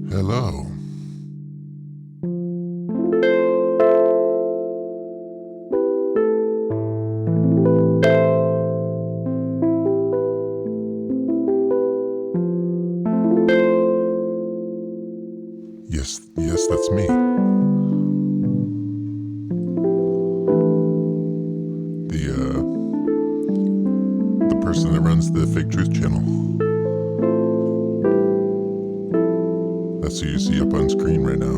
Hello. Yes, that's me. The person that runs the Fake Truth channel. That's who you see up on screen right now.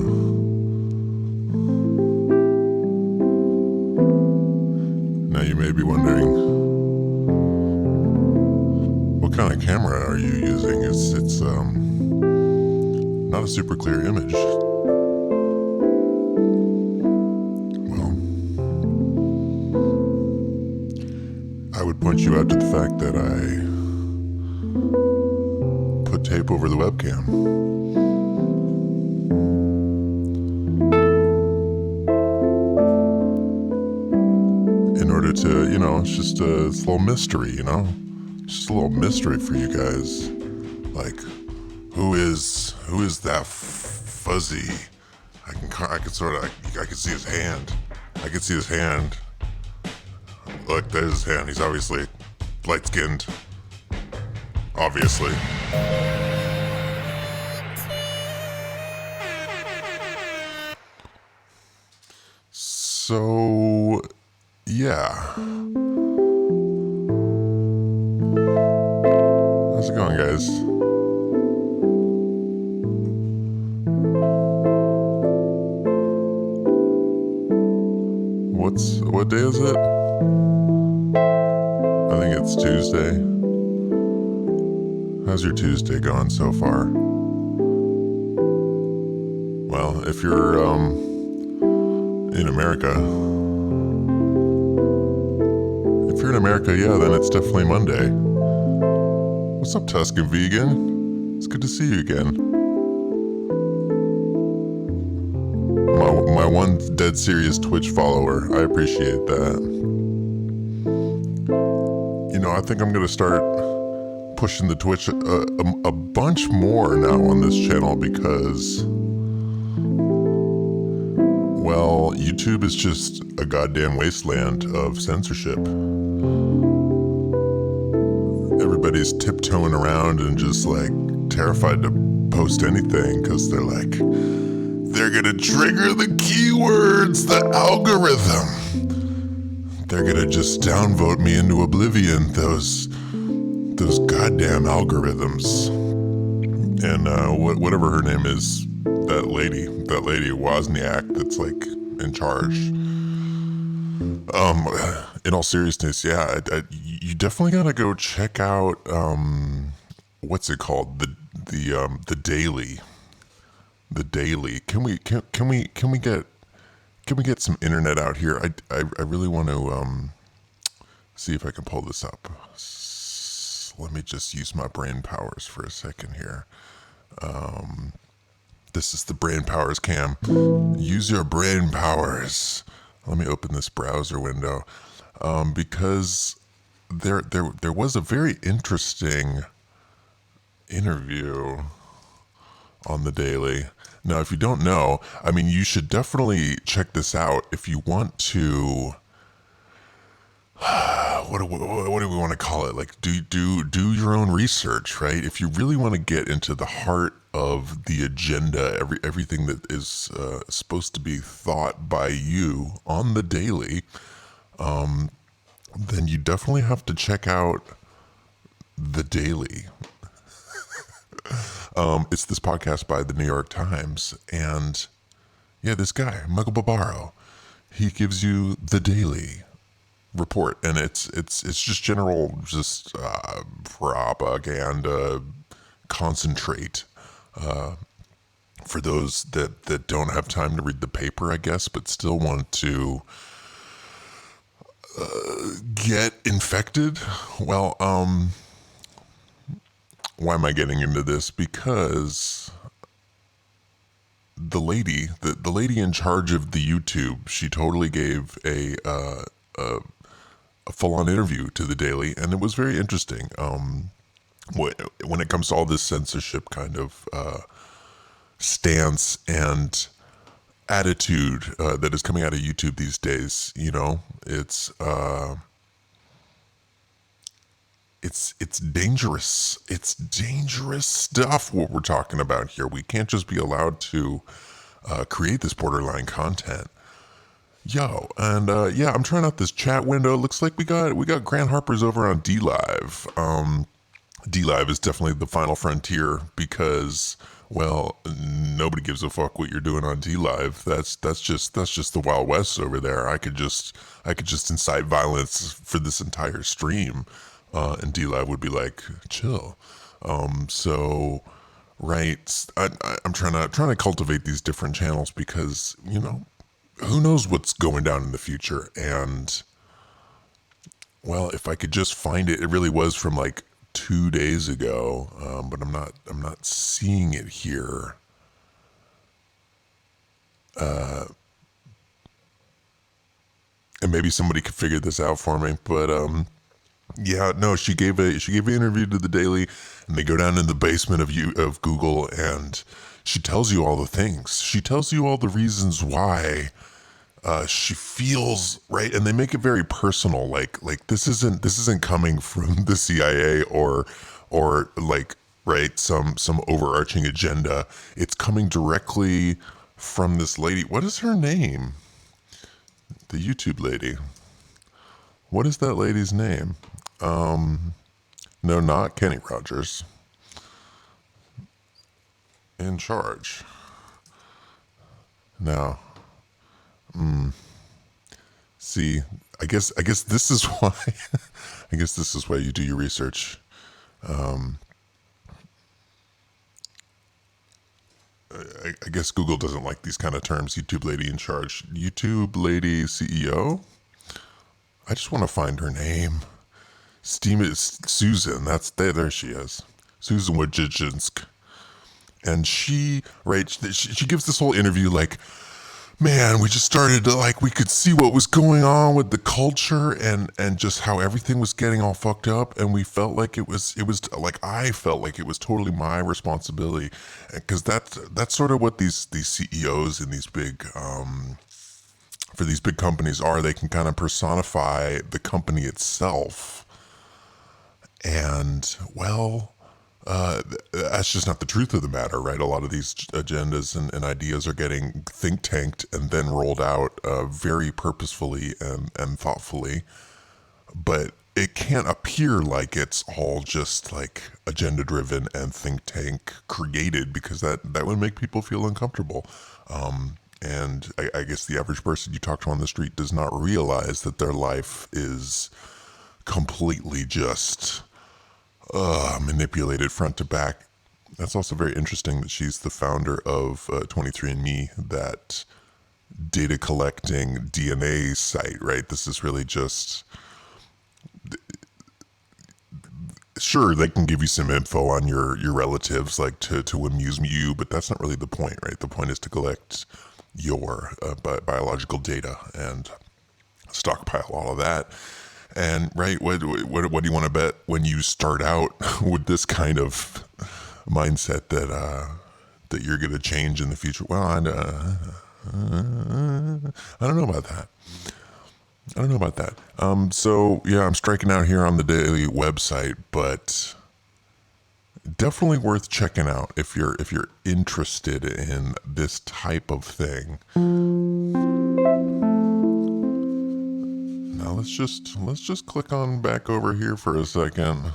Now you may be wondering, what kind of camera are you using? It's not a super clear image. Well, I would point you out to the fact that I put tape over the webcam. In order to, it's just a little mystery, Just a little mystery for you guys. Like, who is that fuzzy? I can see his hand. I can see his hand. Look, there's his hand. He's obviously light-skinned. Obviously. So, yeah. How's it going, guys? What day is it? I think it's Tuesday. How's your Tuesday going so far? Well, if you're in America, yeah, then it's definitely Monday. What's up, Tuscan Vegan? It's good to see you again. My one dead serious Twitch follower. I appreciate that. I think I'm going to start pushing the Twitch a bunch more now on this channel because, well, YouTube is just a goddamn wasteland of censorship. Everybody's tiptoeing around and just like terrified to post anything because they're gonna trigger the keywords, the algorithm. They're gonna just downvote me into oblivion, those goddamn algorithms. And whatever her name is, that lady Wozniak that's like in charge. In all seriousness, yeah, you definitely gotta go check out what's it called, the Daily. The Daily. Can we get some internet out here? I really want to see if I can pull this up. Let me just use my brain powers for a second here. This is the brain powers cam. Use your brain powers. Let me open this browser window because there was a very interesting interview on the Daily. Now, if you don't know, I mean, you should definitely check this out if you want to. What do we want to call it? Like, do your own research, right? If you really want to get into the heart of the agenda, everything that is supposed to be thought by you on the Daily, then you definitely have to check out the Daily. It's this podcast by the New York Times, and yeah, this guy, Michael Barbaro, he gives you the Daily report, and it's just general, just propaganda concentrate for those that don't have time to read the paper, I guess, but still want to get infected. Well, why am I getting into this? Because the lady in charge of the YouTube, she totally gave a a full-on interview to the Daily, and it was very interesting. When it comes to all this censorship kind of stance and attitude that is coming out of YouTube these days, it's dangerous. It's dangerous stuff what we're talking about here. We can't just be allowed to create this borderline content. And I'm trying out this chat window. Looks like we got Grant Harper's over on DLive. DLive is definitely the final frontier because, well, nobody gives a fuck what you're doing on DLive. That's just the Wild West over there. I could just incite violence for this entire stream, and DLive would be like, chill. Right, I'm trying to cultivate these different channels because who knows what's going down in the future. And well, if I could just find it, it really was from like 2 days ago, but I'm not seeing it here. And maybe somebody could figure this out for me, but she gave an interview to the Daily, and they go down in the basement of Google, and she tells you all the things. She tells you all the reasons why she feels right, and they make it very personal. Like this isn't coming from the CIA or like some overarching agenda. It's coming directly from this lady. What is her name? The YouTube lady. What is that lady's name? No, not Kenny Rogers. In charge. Now, see, I guess this is why. I guess this is why you do your research. I guess Google doesn't like these kind of terms. YouTube lady in charge. YouTube lady CEO. I just want to find her name. Susan. There she is. Susan Wojcicki. And she gives this whole interview like, man, we just started to we could see what was going on with the culture and just how everything was getting all fucked up. And we felt like it was like, I felt like it was totally my responsibility. Because that's sort of what these CEOs in these big, for these big companies are. They can kind of personify the company itself. And well, that's just not the truth of the matter, right? A lot of these agendas and ideas are getting think tanked and then rolled out very purposefully and thoughtfully. But it can't appear like it's all just like agenda driven and think tank created, because that would make people feel uncomfortable. And I guess the average person you talk to on the street does not realize that their life is completely just manipulated front to back. That's also very interesting that she's the founder of 23andMe, that data collecting DNA site, right? This is really just, sure, they can give you some info on your relatives, like to amuse you, but that's not really the point, right? The point is to collect your biological data and stockpile all of that. And right, what do you want to bet when you start out with this kind of mindset that you're going to change in the future? Well, I don't know about that. So yeah, I'm striking out here on the Daily website, but definitely worth checking out if you're interested in this type of thing. Now let's just click on back over here for a second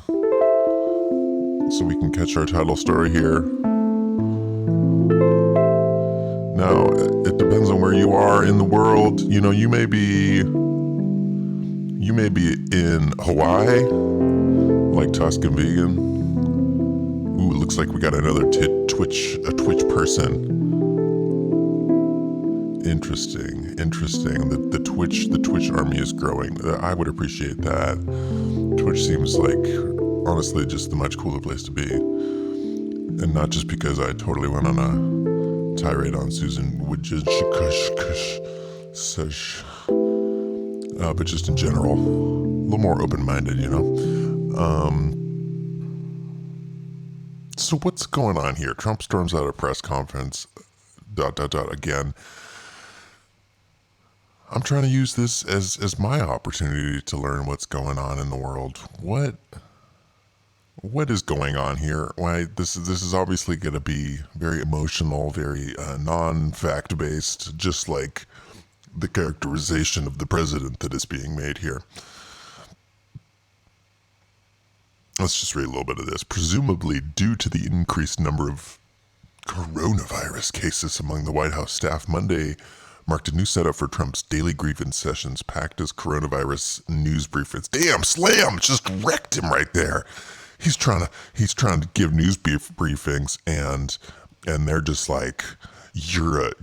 so we can catch our title story here. Now, it depends on where you are in the world. You may be in Hawaii, like Tuscan Vegan. Ooh, it looks like we got another Twitch person. Interesting. The Twitch army is growing. I would appreciate that. Twitch seems like, honestly, just the much cooler place to be. And not just because I totally went on a tirade on Susan Wojcicki. but just in general, a little more open-minded, you know. So what's going on here? Trump storms out a press conference. ... Again. I'm trying to use this as my opportunity to learn what's going on in the world. What is going on here? Why this is obviously going to be very emotional, very non-fact based, just like the characterization of the president that is being made here. Let's just read a little bit of this. Presumably due to the increased number of coronavirus cases among the White House staff, Monday marked a new setup for Trump's daily grievance sessions, packed as coronavirus news briefings. Damn, Slam just wrecked him right there. He's trying to give news briefings, and they're just like, you're a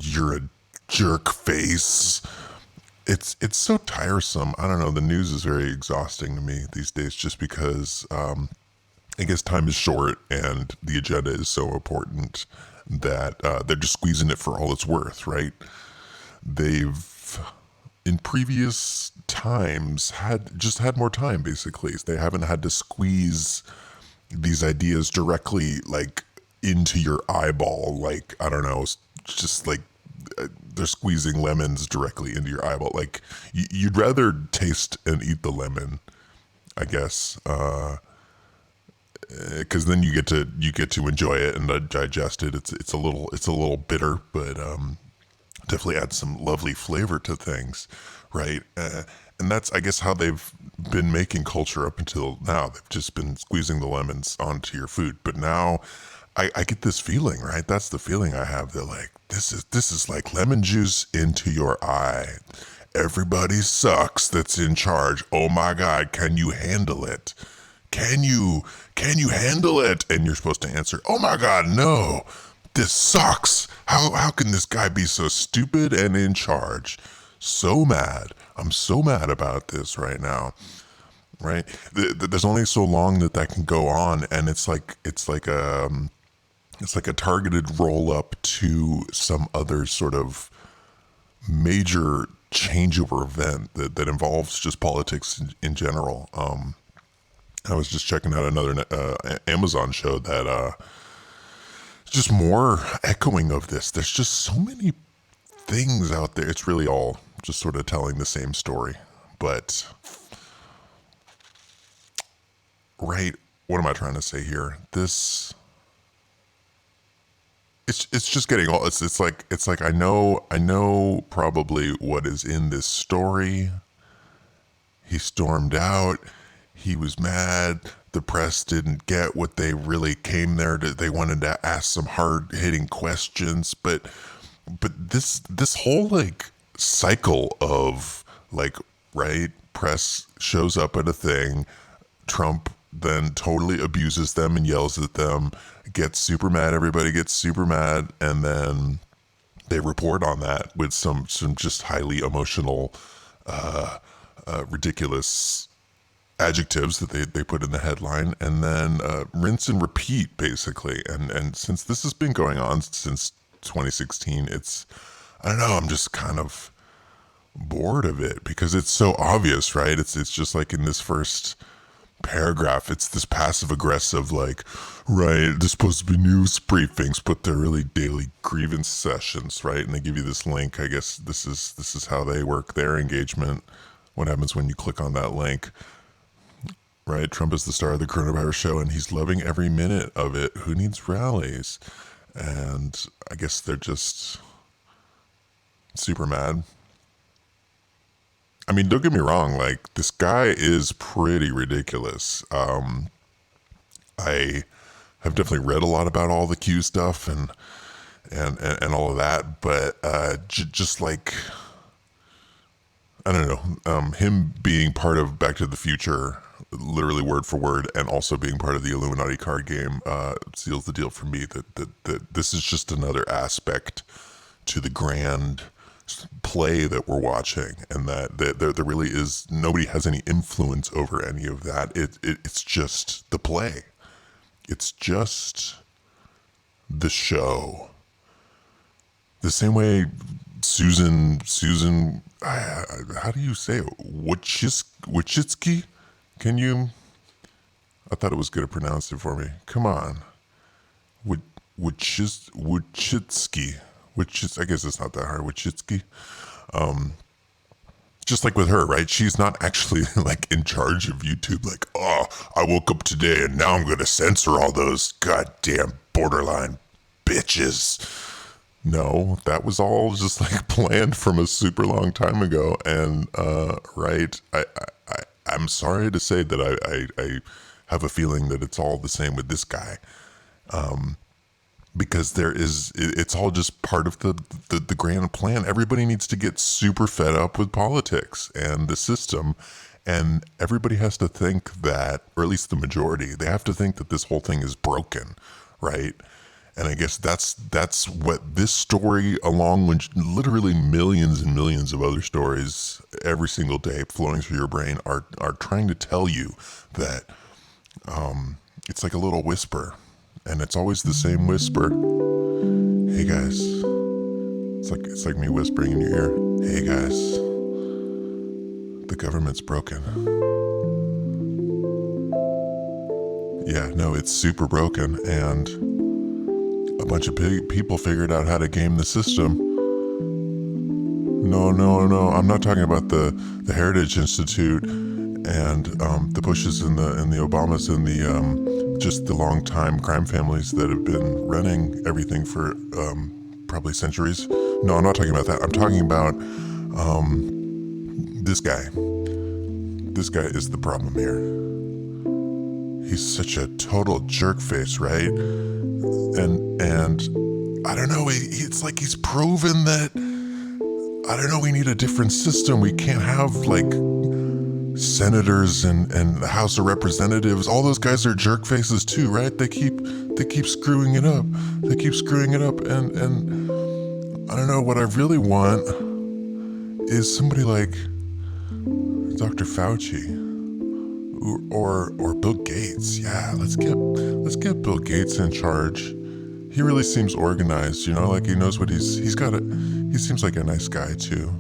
jerk face. It's so tiresome. I don't know. The news is very exhausting to me these days, just because I guess time is short and the agenda is so important that they're just squeezing it for all it's worth, right? They've, in previous times, had more time, basically. They haven't had to squeeze these ideas directly, like, into your eyeball. Like, I don't know, just like they're squeezing lemons directly into your eyeball. Like, you'd rather taste and eat the lemon, I guess, because then you get to enjoy it and digest it. It's a little bitter, but definitely adds some lovely flavor to things, right? And that's, I guess, how they've been making culture up until now. They've just been squeezing the lemons onto your food. But now I get this feeling, right? That's the feeling I have. They're like, this is like lemon juice into your eye. Everybody sucks that's in charge. Oh my God, can you handle it? Can you handle it? And you're supposed to answer, oh my God, no. This sucks. How can this guy be so stupid and in charge? So mad. I'm so mad about this right now. Right? There's only so long that can go on, and it's like a targeted roll up to some other sort of major changeover event that involves just politics in general. I was just checking out another Amazon show that just more echoing of this. There's just so many things out there. It's really all just sort of telling the same story. But, right, what am I trying to say here? It's just getting all, it's like I know probably what is in this story. He stormed out. He was mad. The press didn't get what they really came there to. They wanted to ask some hard-hitting questions, but this whole like cycle of like, right, press shows up at a thing, Trump then totally abuses them and yells at them, gets super mad, everybody gets super mad, and then they report on that with some just highly emotional, ridiculous adjectives that they put in the headline, and then rinse and repeat, basically. And since this has been going on since 2016, I don't know, I'm just kind of bored of it because it's so obvious, right? It's just like in this first paragraph, it's this passive aggressive, like, right, there's supposed to be news briefings, but they're really daily grievance sessions, right? And they give you this link. I guess this is how they work their engagement. What happens when you click on that link? Right, Trump is the star of the coronavirus show, and he's loving every minute of it. Who needs rallies? And I guess they're just super mad. I mean, don't get me wrong. Like, this guy is pretty ridiculous. I have definitely read a lot about all the Q stuff and all of that, but just like, I don't know, him being part of Back to the Future, literally word for word, and also being part of the Illuminati card game seals the deal for me that this is just another aspect to the grand play that we're watching, and that there really is, nobody has any influence over any of that. It's just the play. It's just the show. The same way Susan how do you say it? Wachitsky? Can you? I thought it was going to pronounce it for me. Come on. Wachitsky. I guess it's not that hard. Wachitsky. Just like with her, right? She's not actually like in charge of YouTube. Like, oh, I woke up today and now I'm going to censor all those goddamn borderline bitches. No, that was all just like planned from a super long time ago. And, right, I'm sorry to say that I have a feeling that it's all the same with this guy. Because it's all just part of the grand plan. Everybody needs to get super fed up with politics and the system, and everybody has to think that, or at least the majority, they have to think that this whole thing is broken, right? And I guess that's what this story, along with literally millions and millions of other stories every single day flowing through your brain, are trying to tell you that it's like a little whisper. And it's always the same whisper. Hey guys. It's like me whispering in your ear. Hey guys. The government's broken. Yeah, no, it's super broken, and a bunch of people figured out how to game the system. No, I'm not talking about the Heritage Institute and the Bushes and the Obamas and the just the long-time crime families that have been running everything for probably centuries. No, I'm not talking about that. I'm talking about this guy. This guy is the problem here. He's such a total jerk face, right? And I don't know, it's like he's proven that, I don't know, we need a different system. We can't have like senators and the House of Representatives. All those guys are jerk faces too, right? They keep screwing it up. They keep screwing it up, and I don't know, what I really want is somebody like Dr. Fauci or Bill Gates. Yeah, let's get Bill Gates in charge. He really seems organized, you know, like he knows what he's got. He seems like a nice guy too.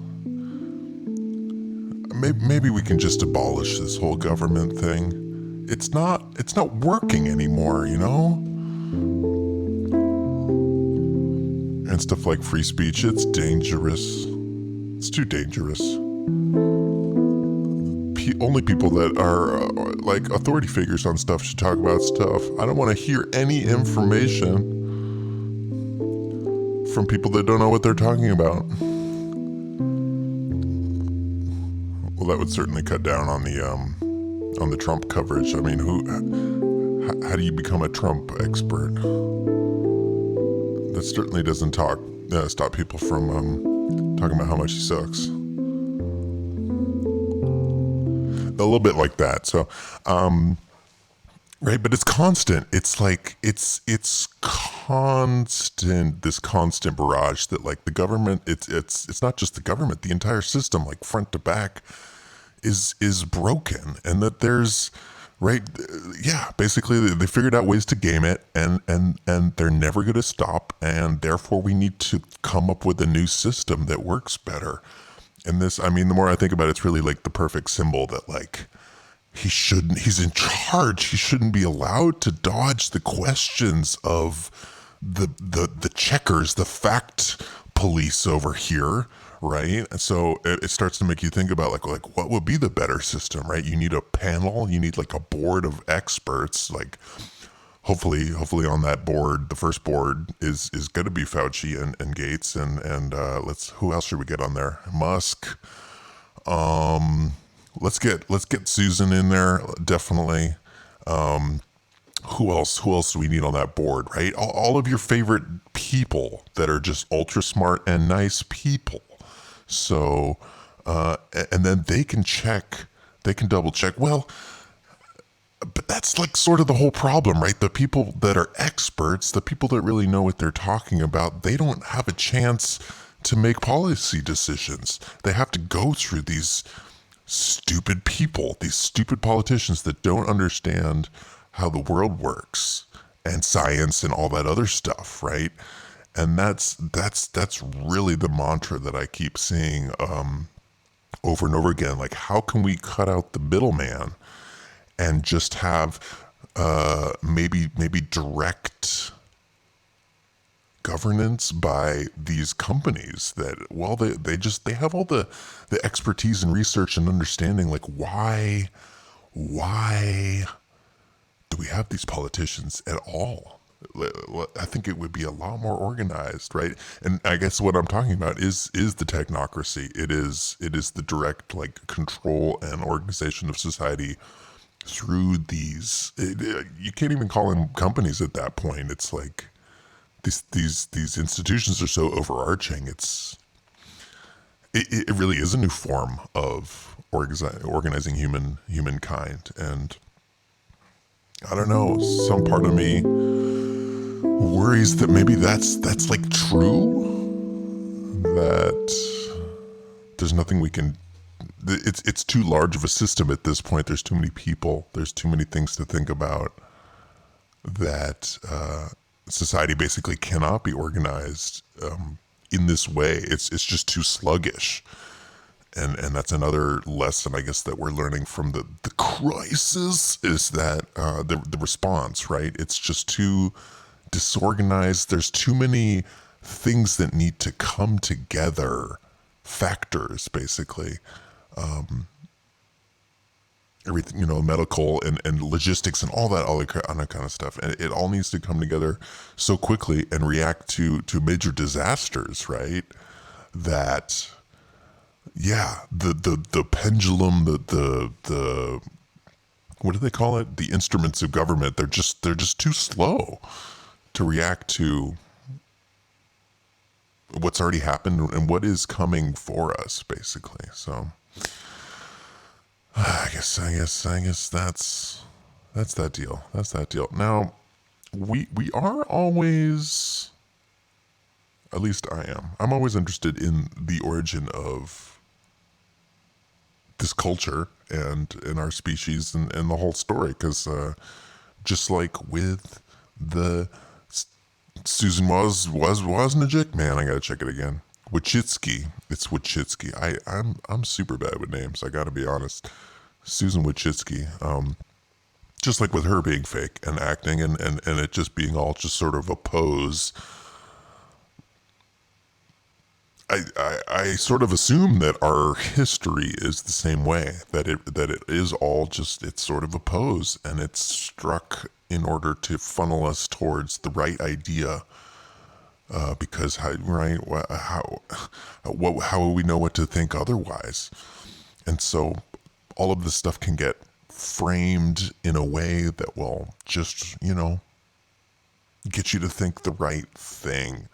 Maybe we can just abolish this whole government thing. It's not working anymore, you know? And stuff like free speech, it's dangerous. It's too dangerous. Only people that are like authority figures on stuff should talk about stuff. I don't want to hear any information from people that don't know what they're talking about. Well, that would certainly cut down on the Trump coverage. I mean, how do you become a Trump expert? That certainly doesn't stop people from talking about how much he sucks. A little bit like that. So, right, but it's constant. It's like it's constant. This constant barrage that like the government. It's not just the government. The entire system, like front to back, is broken, and that there's right. Yeah, basically they figured out ways to game it, and they're never going to stop, and therefore we need to come up with a new system that works better. And this, I mean, the more I think about it, it's really like the perfect symbol that like he's in charge. He shouldn't be allowed to dodge the questions of the checkers, the fact police over here, right? And so it starts to make you think about like what would be the better system, right? You need a panel, you need like a board of experts, like hopefully on that board, the first board is going to be Fauci and Gates and who else should we get on there? Musk. Let's get Susan in there, definitely. Who else do we need on that board, right? All of your favorite people that are just ultra smart and nice people. So, and then they can double check. Well, but that's like sort of the whole problem, right? The people that are experts, the people that really know what they're talking about, they don't have a chance to make policy decisions. They have to go through these stupid people, these stupid politicians that don't understand how the world works and science and all that other stuff, right? And that's really the mantra that I keep seeing over and over again. Like, how can we cut out the middleman and just have maybe direct governance by these companies that, well, they have all the expertise and research and understanding. Like, why do we have these politicians at all? I think it would be a lot more organized, right? And I guess what I'm talking about is the technocracy. It is the direct, like, control and organization of society through these. You can't even call them companies at that point. It's like these institutions are so overarching. It really is a new form of organizing humankind. And I don't know, some part of me worries that maybe that's like true, that there's nothing we can. It's too large of a system at this point. There's too many people. There's too many things to think about, that society basically cannot be organized in this way. It's just too sluggish. And that's another lesson, I guess, that we're learning from the crisis, is that the response, right? It's just too disorganized. There's too many things that need to come together, factors, basically. Everything, medical and logistics and all that kind of stuff. And it all needs to come together so quickly and react to major disasters, right? That, yeah, the pendulum, the what do they call it? The instruments of government, they're just too slow to react to what's already happened and what is coming for us, basically. So I guess that's that deal. That's that deal. Now, we are always, at least I am. I'm always interested in the origin of this culture and in our species and the whole story, because just like with the Susan Wozniak, man, I gotta check it again. Wachitsky. It's Wachitsky. I'm super bad with names, I gotta be honest. Susan Wachitsky. Just like with her being fake and acting and it just being all just sort of a pose. I sort of assume that our history is the same way, that it is all just, it's sort of a pose, and it's struck in order to funnel us towards the right idea. Because how will we know what to think otherwise? And so all of this stuff can get framed in a way that will just, get you to think the right thing.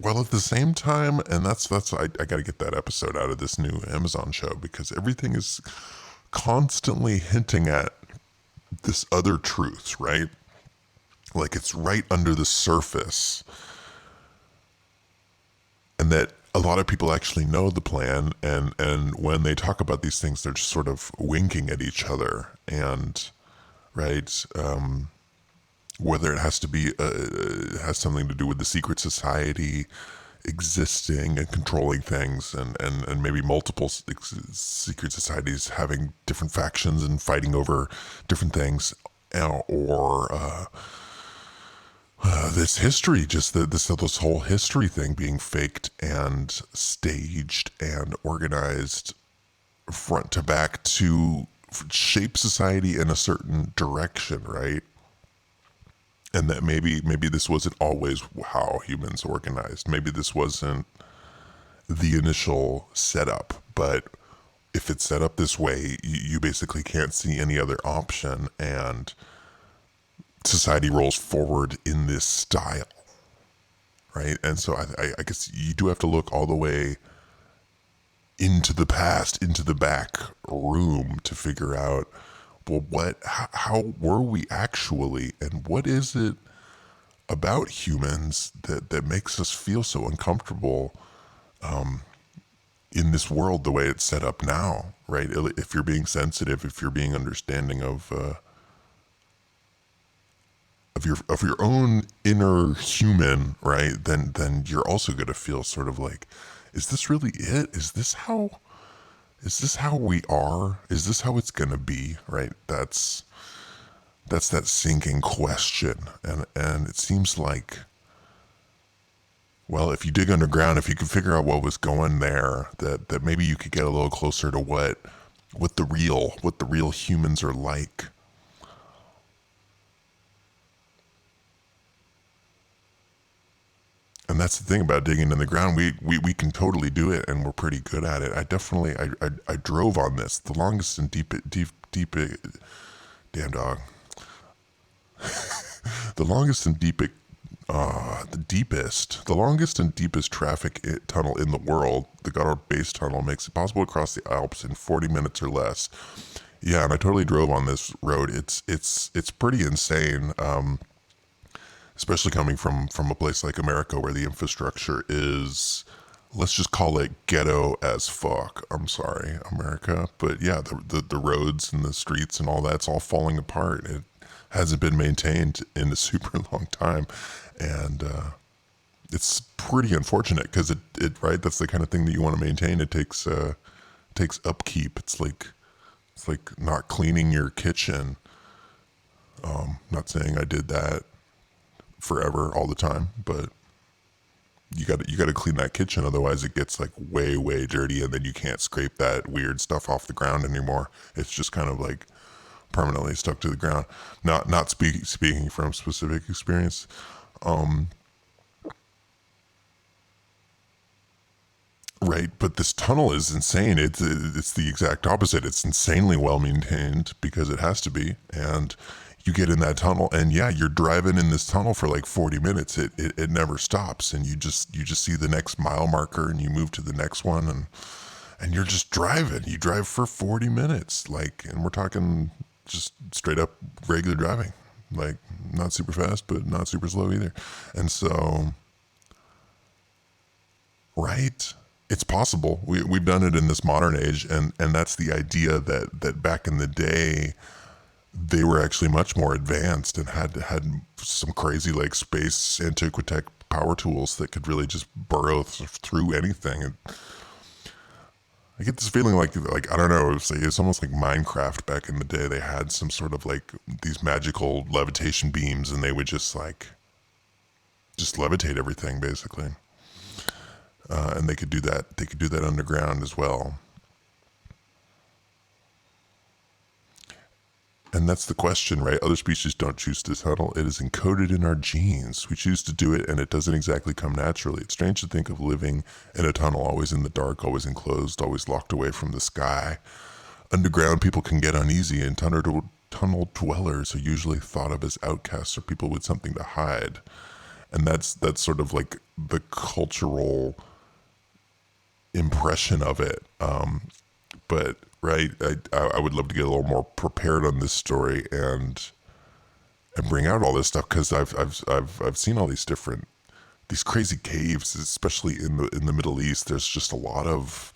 Well, at the same time, and that's I got to get that episode out of this new Amazon show, because everything is constantly hinting at this other truth, right? Like, it's right under the surface. And that a lot of people actually know the plan, and when they talk about these things, they're just sort of winking at each other. And, right, whether it has to be, has something to do with the secret society existing and controlling things, and maybe multiple secret societies having different factions and fighting over different things, or this history, just this whole history thing being faked and staged and organized front to back to shape society in a certain direction, right? And that maybe this wasn't always how humans organized. Maybe this wasn't the initial setup, but if it's set up this way, you basically can't see any other option, and society rolls forward in this style, right? And so I guess you do have to look all the way into the past, into the back room, to figure out, well, how were we actually, and what is it about humans that makes us feel so uncomfortable in this world the way it's set up now, right? If you're being sensitive, if you're being understanding of your own inner human, right, then you're also going to feel sort of like is this really it? Is this how we are? Is this how it's gonna be? Right? That's that sinking question. And it seems like, well, if you dig underground, if you could figure out what was going there, that maybe you could get a little closer to what the real humans are like. And that's the thing about digging in the ground. We can totally do it, and we're pretty good at it. I drove on this the longest and damn dog, the longest and the longest and deepest traffic tunnel in the world. The Gotthard Base Tunnel makes it possible to cross the Alps in 40 minutes or less. Yeah, and I totally drove on this road. It's pretty insane. Especially coming from a place like America where the infrastructure is, let's just call it ghetto as fuck. I'm sorry, America. But yeah, the roads and the streets and all that's all falling apart. It hasn't been maintained in a super long time. And it's pretty unfortunate because it right, that's the kind of thing that you want to maintain. It takes upkeep. It's like not cleaning your kitchen. Not saying I did that forever all the time, but you got to clean that kitchen, otherwise it gets like way dirty, and then you can't scrape that weird stuff off the ground anymore. It's just kind of like permanently stuck to the ground. Not speaking from specific experience. Right, but this tunnel is insane. It's the exact opposite. It's insanely well maintained because it has to be, and you get in that tunnel, and yeah, you're driving in this tunnel for like 40 minutes. It never stops, and you just see the next mile marker, and you move to the next one, and you're just driving. You drive for 40 minutes, like, and we're talking just straight up regular driving, like not super fast, but not super slow either. And so, right. It's possible. We've done it in this modern age, and that's the idea that back in the day, they were actually much more advanced and had some crazy like space antiquitech power tools that could really just burrow through anything. And I get this feeling like I don't know, it's almost like Minecraft back in the day. They had some sort of like these magical levitation beams, and they would just levitate everything basically. And they could do that. They could do that underground as well. And that's the question, right? Other species don't choose to tunnel. It is encoded in our genes. We choose to do it, and it doesn't exactly come naturally. It's strange to think of living in a tunnel, always in the dark, always enclosed, always locked away from the sky. Underground, people can get uneasy, and tunnel dwellers are usually thought of as outcasts or people with something to hide. And that's sort of like the cultural impression of it. But right, I would love to get a little more prepared on this story and bring out all this stuff, because I've seen all these crazy caves, especially in the Middle East. There's just a lot of,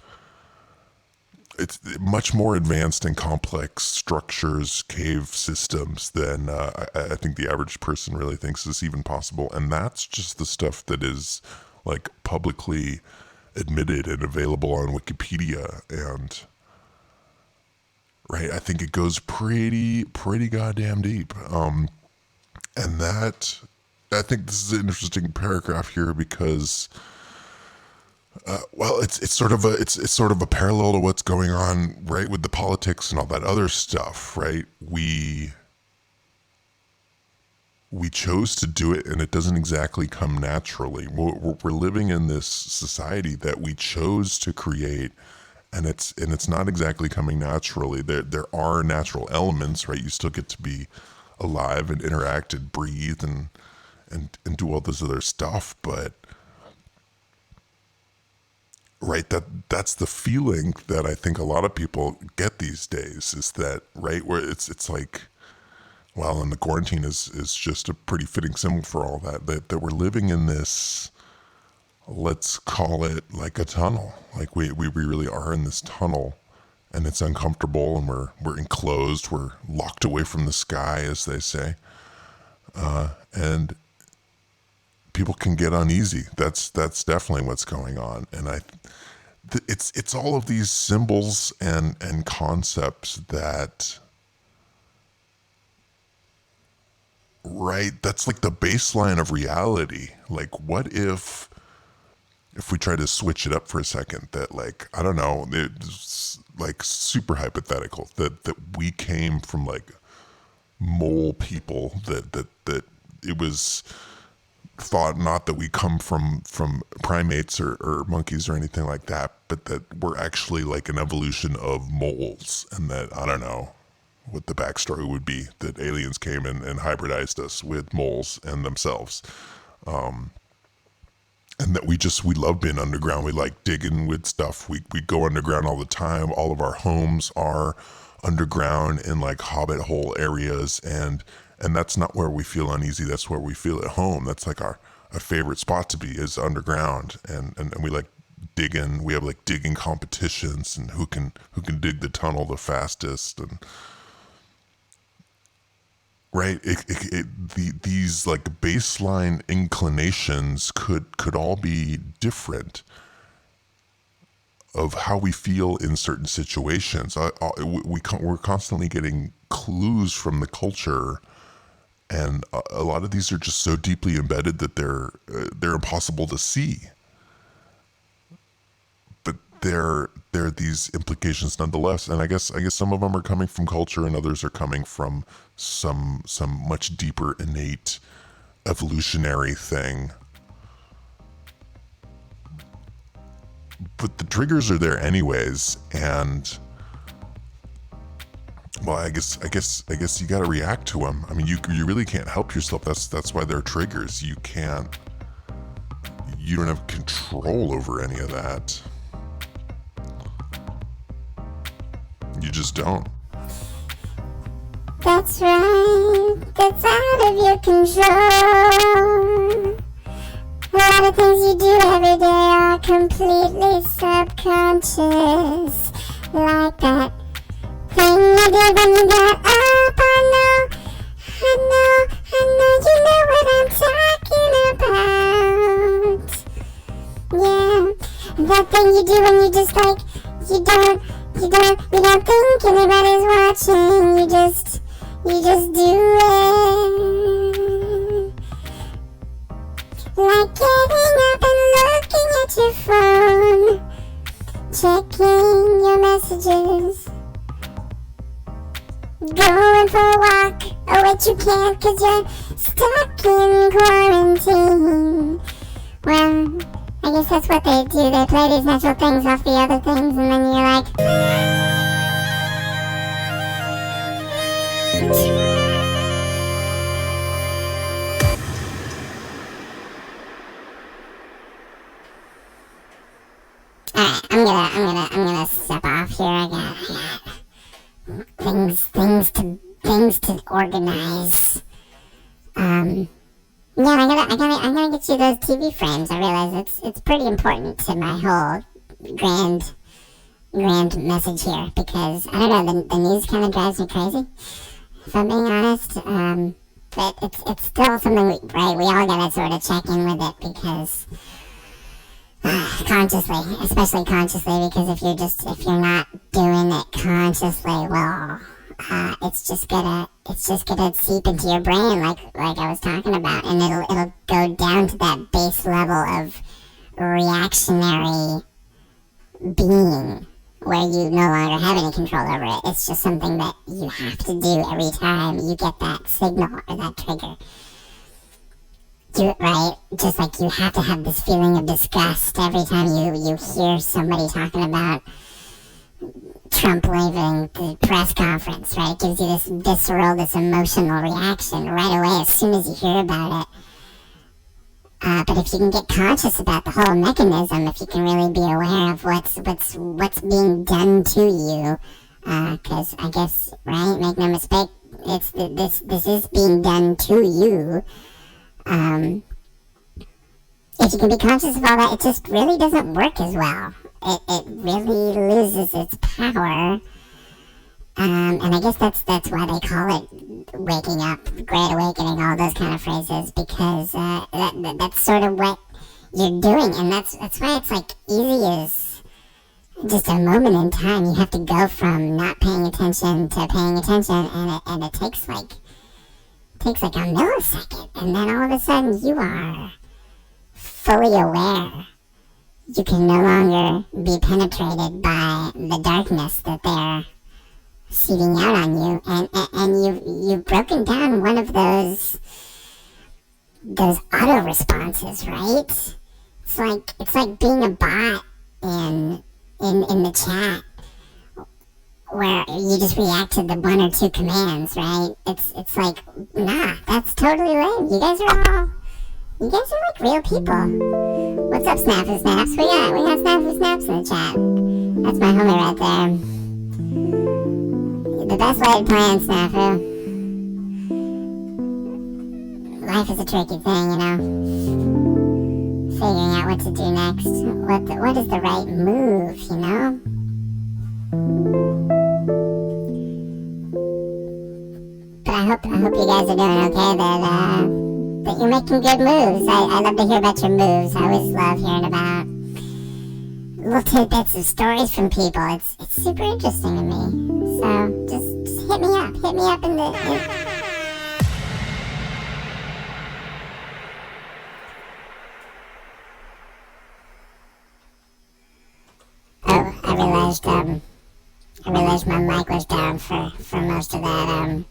it's much more advanced and complex structures, cave systems than I think the average person really thinks is even possible. And that's just the stuff that is like publicly admitted and available on Wikipedia. And right, I think it goes pretty goddamn deep. And that, I think this is an interesting paragraph here because, well, it's sort of a parallel to what's going on, right, with the politics and all that other stuff, right? We chose to do it, and it doesn't exactly come naturally. We're living in this society that we chose to create, and it's not exactly coming naturally. There are natural elements, right? You still get to be alive and interact and breathe and do all this other stuff, but right, that's the feeling that I think a lot of people get these days, is that, right, where it's like, well, and the quarantine is just a pretty fitting symbol for all that we're living in this, let's call it like a tunnel. Like we really are in this tunnel, and it's uncomfortable, and we're enclosed, we're locked away from the sky, as they say. And people can get uneasy. That's definitely what's going on. And it's all of these symbols and concepts that, right, that's like the baseline of reality. Like, what if we try to switch it up for a second, that, like, I don't know, it's like super hypothetical, that we came from like mole people, that it was thought not that we come from primates or monkeys or anything like that, but that we're actually like an evolution of moles, and that, I don't know what the backstory would be, that aliens came and hybridized us with moles and themselves. And that we love being underground. We like digging with stuff. We go underground all the time. All of our homes are underground in like hobbit hole areas, and that's not where we feel uneasy. That's where we feel at home. That's like our favorite spot to be, is underground. And we like digging. We have like digging competitions, and who can dig the tunnel the fastest, and right, these like baseline inclinations could all be different of how we feel in certain situations. We're constantly getting clues from the culture, and a lot of these are just so deeply embedded that they're impossible to see. But there are these implications nonetheless, and I guess some of them are coming from culture, and others are coming from some much deeper innate evolutionary thing. But the triggers are there anyways, and well, I guess you got to react to them. I mean, you really can't help yourself. That's why they're triggers. You don't have control over any of that. You just don't. That's right, that's out of your control. A lot of things you do every day are completely subconscious. Like that thing you did when you got up. I know you know what I'm talking about. Yeah, that thing you do when you just like, you don't think anybody's watching, you just do it. Like getting up and looking at your phone, checking your messages, going for a walk. Oh wait, you can't 'cause you're stuck in quarantine. Well, I guess that's what they do. They play these natural things off the other things, and then you're like, alright, I'm gonna step off here. I got things to organize. Yeah, I'm gonna get you those TV frames. I realize it's pretty important to my whole grand message here, because I don't know, the news kind of drives me crazy, if I'm being honest. But it's still something we all gotta sort of check in with it, because especially consciously, because if you're not doing it consciously, well, it's just gonna seep into your brain, like I was talking about, and it'll go down to that base level of reactionary being, where you no longer have any control over it. It's just something that you have to do every time you get that signal or that trigger. Right? Just like you have to have this feeling of disgust every time you hear somebody talking about Trump leaving the press conference, right? It gives you this visceral, this emotional reaction right away as soon as you hear about it. But if you can get conscious about the whole mechanism, if you can really be aware of what's being done to you, because I guess, right, make no mistake, this is being done to you. If you can be conscious of all that, it just really doesn't work as well. It really loses its power. And I guess that's why they call it waking up, great awakening, all those kind of phrases, because that's sort of what you're doing, and that's why it's like easy as just a moment in time. You have to go from not paying attention to paying attention, and it takes like a millisecond, and then all of a sudden you are fully aware. You can no longer be penetrated by the darkness that they're seeding out on you, and you've broken down one of those auto responses, right? It's like being a bot in the chat where you just react to the one or two commands, right? It's like, nah, that's totally lame. You guys are like real people. What's up, Snafu Snaps? We got Snafu Snaps in the chat. That's my homie right there. The best laid plan, Snafu. Life is a tricky thing, you know. Figuring out what to do next. What is the right move, you know? But I hope you guys are doing okay, that you're making good moves. I love to hear about your moves. I always love hearing about little tidbits of stories from people. It's super interesting to me. So just hit me up in the... Oh, I realized my mic was down for most of that.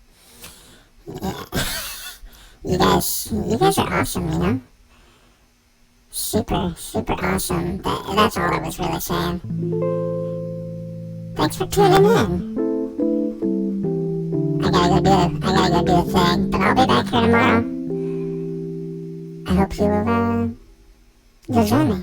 Yeah. You guys are awesome, you know? Super awesome. That's all I was really saying. Thanks for tuning in. I gotta go do a thing, but I'll be back here tomorrow. I hope you'll join me.